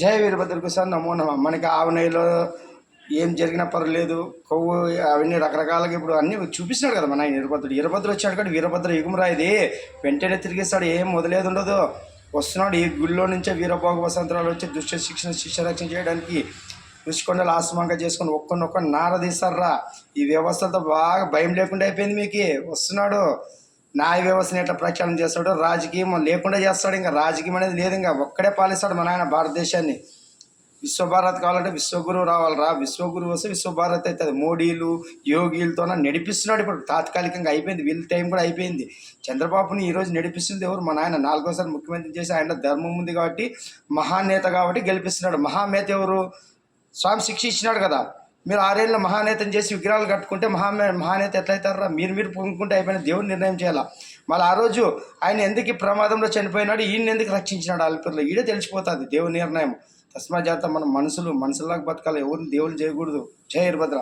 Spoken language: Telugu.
జయ వీరభద్రకు సార్ నమో నమ. మనకి ఆవు నెయ్యిలో ఏం జరిగినా పర్లేదు, కొవ్వు అవన్నీ రకరకాలుగా ఇప్పుడు అన్నీ చూపిస్తున్నాడు కదా మన ఆయన వీరభద్రుడు. వీరభద్రుడు వచ్చాడు కానీ వీరభద్ర యుగంరా ఇది, వెంటనే తిరిగిస్తాడు, ఏం మొదలేదు ఉండదు. వస్తున్నాడు ఈ గుళ్ళో నుంచే వీరభోగ వసంతరాలు వచ్చి దుష్ట శిక్షణ శిక్షరక్షణ చేయడానికి ఋషికొండలు ఆశ్రమంగా చేసుకొని ఒక్కొక్క నారదీస్తారా. ఈ వ్యవస్థలతో బాగా భయం లేకుండా అయిపోయింది మీకు. వస్తున్నాడు న్యాయ వ్యవస్థను ఎట్లా ప్రక్షాళన చేస్తాడు, రాజకీయం లేకుండా చేస్తాడు. ఇంకా రాజకీయం అనేది లేదు, ఇంకా ఒక్కడే పాలిస్తాడు మన ఆయన భారతదేశాన్ని. విశ్వభారత్ కావాలంటే విశ్వగురువు రావాలరా. విశ్వగురువు వస్తే విశ్వభారత్ అవుతుంది. మోడీలు యోగిలతో నడిపిస్తున్నాడు. ఇప్పుడు తాత్కాలికంగా అయిపోయింది, వీళ్ళ టైం కూడా అయిపోయింది. చంద్రబాబుని ఈరోజు నడిపిస్తుంది ఎవరు? మన ఆయన 4వ ముఖ్యమంత్రి చేసి ఆయన ధర్మం ఉంది కాబట్టి, మహానేత కాబట్టి గెలిపిస్తున్నాడు. మహానేత ఎవరు? స్వామి శిక్ష ఇచ్చినాడు కదా. మీరు 6 ఏళ్ళ మహానేతను చేసి విగ్రహాలు కట్టుకుంటే మహానేత ఎట్లయితారా? మీరు పొందుకుంటే అయిపోయిన దేవుడు నిర్ణయం చేయాలా. మళ్ళీ ఆ రోజు ఆయన ఎందుకు ప్రమాదంలో చనిపోయినాడు, ఈయన ఎందుకు రక్షించినాడు అల్పిర్లో, ఈడే తెలిసిపోతుంది దేవుని నిర్ణయం. తస్మా జాత మనం మనుషుల్లాగా బతకాలి, ఎవరిని దేవుళ్ళు చేయకూడదు. జయ వీరభద్ర.